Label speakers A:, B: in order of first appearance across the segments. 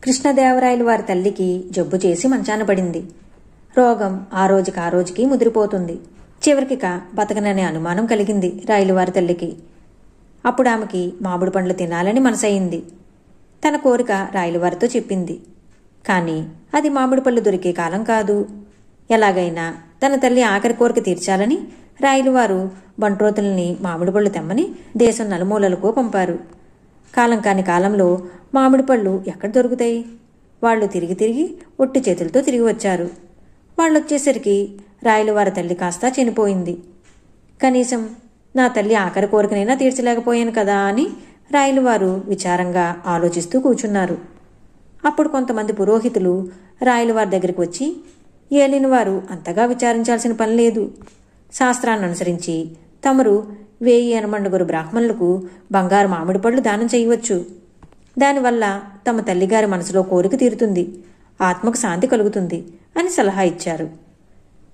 A: కృష్ణదేవరాయలు వారి తల్లికి జబ్బు చేసి మంచాన పడింది. రోగం ఆ రోజుకి ముదిరిపోతుంది. చివరికిక బతకననే అనుమానం కలిగింది రాయలవారి తల్లికి. అప్పుడు ఆమెకి మామిడి పండ్లు తినాలని మనసయింది. తన కోరిక రాయలవారితో చెప్పింది. కాని అది మామిడి పళ్ళు దొరికే కాలం కాదు. ఎలాగైనా తన తల్లి ఆఖరి కోరిక తీర్చాలని రాయలవారు బంట్రోతుల్ని మామిడి పళ్ళు తెమ్మని దేశం నలుమూలలకు పంపారు. కాలం కాని కాలంలో మామిడి పళ్ళు ఎక్కడ దొరుకుతాయి? వాళ్లు తిరిగి ఒట్టి చేతులతో తిరిగి వచ్చారు. వాళ్ళొచ్చేసరికి రాయలవారి తల్లి కాస్త చనిపోయింది. కనీసం నా తల్లి ఆఖరి కోరికనైనా తీర్చలేకపోయాను కదా అని రాయలవారు విచారంగా ఆలోచిస్తూ కూర్చున్నారు. అప్పుడు కొంతమంది పురోహితులు రాయలవారి దగ్గరికి వచ్చి, ఏలినవారు అంతగా విచారించాల్సిన పని లేదు. శాస్త్రాన్ని అనుసరించి తమరు 1080 బ్రాహ్మణులకు బంగారు మామిడి పళ్ళు దానం చేయవచ్చు. దానివల్ల తమ తల్లిగారి మనసులో కోరిక తీరుతుంది, ఆత్మకు శాంతి కలుగుతుంది అని సలహా ఇచ్చారు.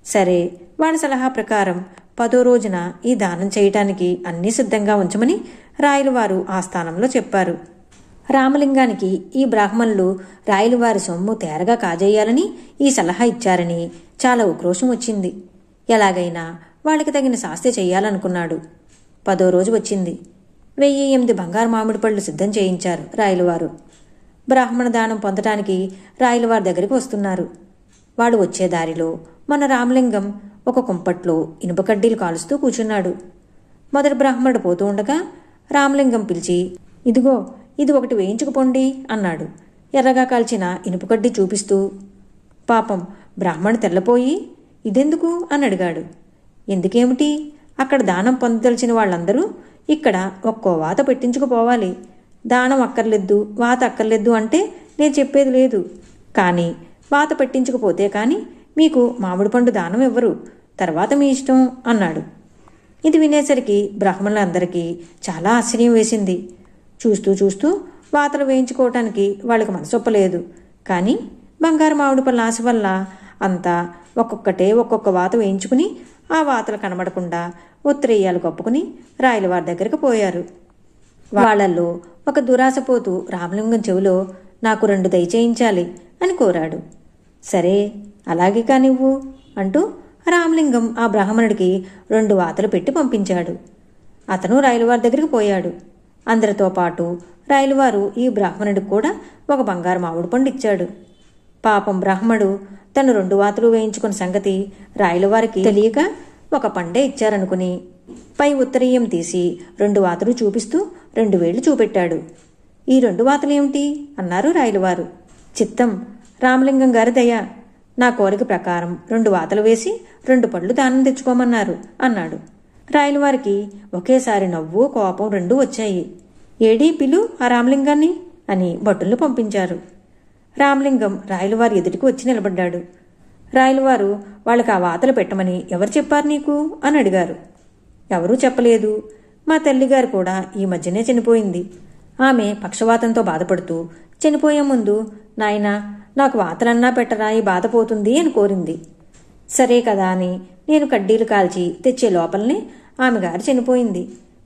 A: సరే, వాళ్ళ సలహా ప్రకారం 10వ రోజున ఈ దానం చేయటానికి అన్నీ సిద్ధంగా ఉంచమని రాయలవారు ఆస్థానంలో చెప్పారు. రామలింగానికి ఈ బ్రాహ్మణులు రాయలవారి సొమ్ము తేరగా కాజేయాలని ఈ సలహా ఇచ్చారని చాలా ఉక్రోషం వచ్చింది. ఎలాగైనా వాళ్ళకి తగిన శాస్తి చెయ్యాలనుకున్నాడు. 10వ రోజు వచ్చింది. 1008 బంగారు మామిడి పళ్ళు సిద్ధం చేయించారు రాయలవారు. బ్రాహ్మణ దానం పొందటానికి రాయలవారి దగ్గరికి వస్తున్నారు. వాడు వచ్చే దారిలో మన రామలింగం ఒక కుంపట్లో ఇనుప కడ్డీలు కాలుస్తూ కూర్చున్నాడు. మొదటి బ్రాహ్మణుడు పోతూ ఉండగా రామలింగం పిలిచి, ఇదిగో ఇది ఒకటి వేయించుకుపోండి అన్నాడు, ఎర్రగా కాల్చిన ఇనుప కడ్డీ చూపిస్తూ. పాపం బ్రాహ్మణుడు తెల్లపోయి, ఇదెందుకు అని అడిగాడు. ఎందుకేమిటి? అక్కడ దానం పొందదలిచిన వాళ్ళందరూ ఇక్కడ ఒక్కో వాత పెట్టించుకుపోవాలి. దానం అక్కర్లేదు, వాత అక్కర్లేదు అంటే నేను చెప్పేది లేదు. కానీ వాత పెట్టించుకుపోతే కానీ మీకు మామిడి పండు దానం ఇవ్వరు. తర్వాత మీ ఇష్టం అన్నాడు. ఇది వినేసరికి బ్రాహ్మణులందరికీ చాలా ఆశ్చర్యం వేసింది. చూస్తూ వాతలు వేయించుకోవటానికి వాళ్ళకి మనసొప్పలేదు. కానీ బంగారు మామిడి పళ్ళ ఆశ వల్ల అంతా ఒక్కొక్క వాత వేయించుకుని ఆ వాతలు కనబడకుండా ఉత్తరేయాలు కప్పుకుని రాయలవారి దగ్గరికి పోయారు. వాళ్లల్లో ఒక దురాశపోతూ రామలింగం చెవిలో, నాకు 2 దయచేయించాలి అని కోరాడు. సరే, అలాగే కానివ్వు అంటూ రామలింగం ఆ బ్రాహ్మణుడికి 2 వాతలు పెట్టి పంపించాడు. అతను రాయలవారి దగ్గరికి పోయాడు. అందరితో పాటు రాయలవారు ఈ బ్రాహ్మణుడికి కూడా ఒక బంగారు మామిడి పండు ఇచ్చాడు. పాపం బ్రాహ్మడు తను 2 వాతలు వేయించుకున్న సంగతి రాయలవారికి తెలియక ఒక పండే ఇచ్చారనుకుని పై ఉత్తరీయం తీసి 2 వాతలు చూపిస్తూ 2 వేళ్లు చూపెట్టాడు. ఈ 2 వాతలేమిటి అన్నారు రాయలవారు. చిత్తం, రామలింగం గారి దయ. నా కోరిక ప్రకారం 2 వాతలు వేసి 2 పళ్ళు దానం తెచ్చుకోమన్నారు అన్నాడు. రాయలవారికి ఒకేసారి నవ్వు కోపం 2 వచ్చాయి. ఏడీ పిలు ఆ రామలింగాన్ని అని భటుల్ని పంపించారు. రామలింగం రాయలవారి ఎదుటికి వచ్చి నిలబడ్డాడు. రాయలవారు వాళ్ళకి ఆ వాతలు పెట్టమని ఎవరు చెప్పారు నీకు అని అడిగారు. ఎవరూ చెప్పలేదు. మా తల్లిగారు కూడా ఈ మధ్యనే చనిపోయింది. ఆమె పక్షవాతంతో బాధపడుతూ చనిపోయే ముందు, నాయనా నాకు వాతలన్నా పెట్టరా, ఈ బాధ పోతుంది అని కోరింది. సరే కదా అని నేను కడ్డీలు కాల్చి తెచ్చే లోపలనే ఆమె గారు చనిపోయింది.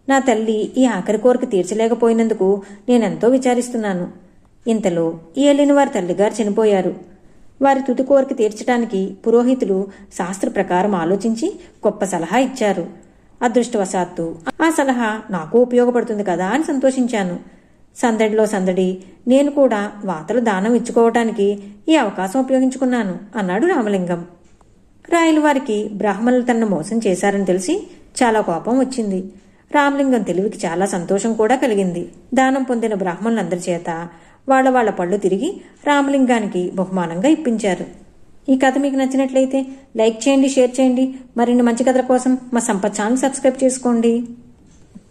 A: నా తల్లి ఈ ఆఖరి కోరిక తీర్చలేకపోయినందుకు నేనెంతో విచారిస్తున్నాను. ఇంతలో ఏలిన వారి తల్లిగారు చనిపోయారు. వారి తుది కోరిక తీర్చడానికి పురోహితులు శాస్త్ర ప్రకారం ఆలోచించి గొప్ప సలహా ఇచ్చారు. అదృష్టవశాత్తు ఆ సలహా నాకు ఉపయోగపడుతుంది కదా అని సంతోషించాను. సందడిలో సందడి నేను కూడా వాతలు దానం ఇచ్చుకోవటానికి ఈ అవకాశం ఉపయోగించుకున్నాను అన్నాడు రామలింగం. రాయలవారికి బ్రాహ్మణులు తనను మోసం చేశారని తెలిసి చాలా కోపం వచ్చింది. రామలింగం తెలివికి చాలా సంతోషం కూడా కలిగింది. దానం పొందిన బ్రాహ్మణులందరి చేత వాళ్ళ పళ్ళు తిరిగి రామలింగానికి బహుమానంగా ఇప్పించారు. ఈ కథ మీకు నచ్చినట్లయితే లైక్ చేయండి, షేర్ చేయండి. మరిన్ని మంచి కథల కోసం మా సంపత్ ఛానల్ సబ్స్క్రైబ్ చేసుకోండి.